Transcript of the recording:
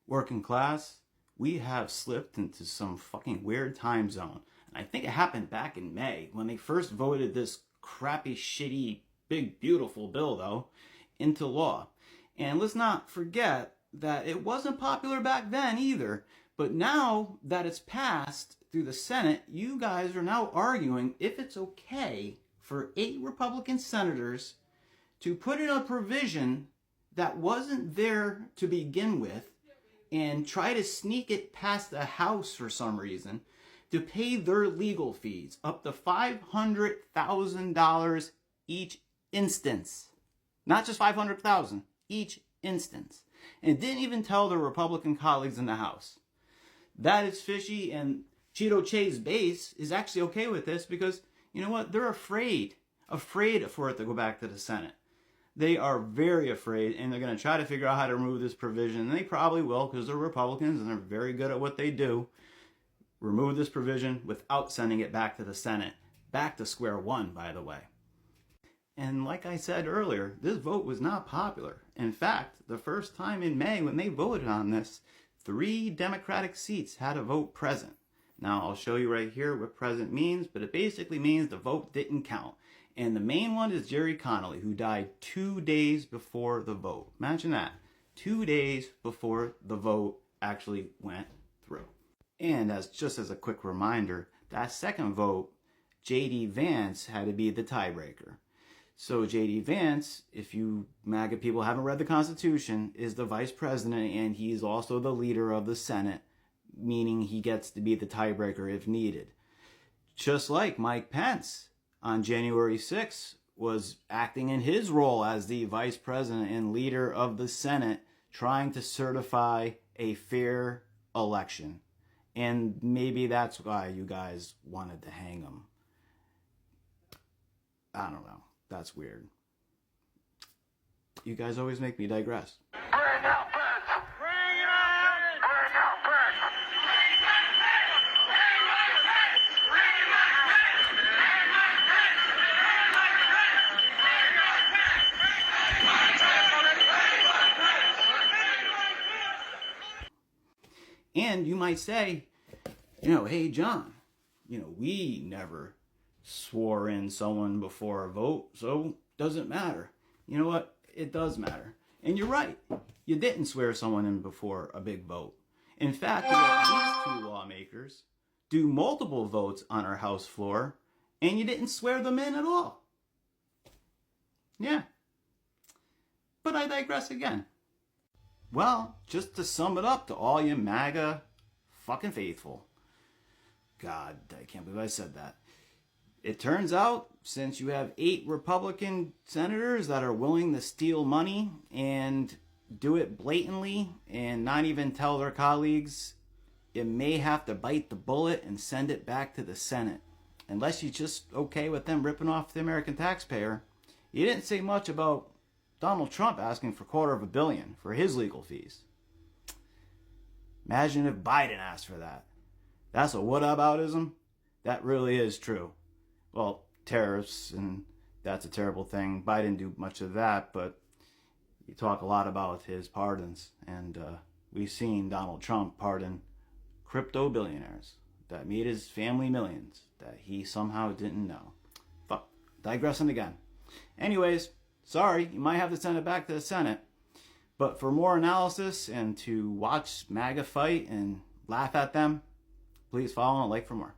working class, we have slipped into some fucking weird time zone. And I think it happened back in May when they first voted this crappy, shitty, big, beautiful bill, though, into law. And let's not forget that it wasn't popular back then either. But now that it's passed through the Senate, you guys are now arguing if it's okay for 8 Republican senators to put in a provision that wasn't there to begin with and try to sneak it past the House for some reason to pay their legal fees up to $500,000 each instance. Not just $500,000, each instance. And didn't even tell their Republican colleagues in the House. That is fishy, and Cheeto Che's base is actually okay with this because, you know what, they're afraid for it to go back to the Senate. They are very afraid, and they're going to try to figure out how to remove this provision. And they probably will because they're Republicans and they're very good at what they do. Remove this provision without sending it back to the Senate. Back to square one, by the way. And like I said earlier, this vote was not popular. In fact, the first time in May when they voted on this, 3 Democratic seats had a vote present. Now, I'll show you right here what present means, but it basically means the vote didn't count. And the main one is Jerry Connolly, who died 2 days before the vote. Imagine that. 2 days before the vote actually went through. And just as a quick reminder, that second vote, J.D. Vance had to be the tiebreaker. So J.D. Vance, if you MAGA people haven't read the Constitution, is the vice president and he's also the leader of the Senate, meaning he gets to be the tiebreaker if needed. Just like Mike Pence on January 6th was acting in his role as the vice president and leader of the Senate, trying to certify a fair election. And maybe that's why you guys wanted to hang him. I don't know. That's weird. You guys always make me digress. Bring out Pence! Bring out! Bring out Pence! And you might say, hey, John, we never swore in someone before a vote, so doesn't matter. You know what? It does matter. And you're right. You didn't swear someone in before a big vote. In fact, we had these 2 lawmakers do multiple votes on our House floor, and you didn't swear them in at all. Yeah. But I digress again. Well, just to sum it up to all you MAGA fucking faithful. God, I can't believe I said that. It turns out, since you have 8 Republican senators that are willing to steal money and do it blatantly and not even tell their colleagues, you may have to bite the bullet and send it back to the Senate. Unless you're just okay with them ripping off the American taxpayer. You didn't say much about Donald Trump asking for $250 million for his legal fees. Imagine if Biden asked for that. That's a whataboutism. That really is true. Well, tariffs, and that's a terrible thing. Biden didn't do much of that, but you talk a lot about his pardons. And we've seen Donald Trump pardon crypto billionaires that made his family millions that he somehow didn't know. Fuck, digressing again. Anyways, sorry, you might have to send it back to the Senate. But for more analysis and to watch MAGA fight and laugh at them, please follow and like for more.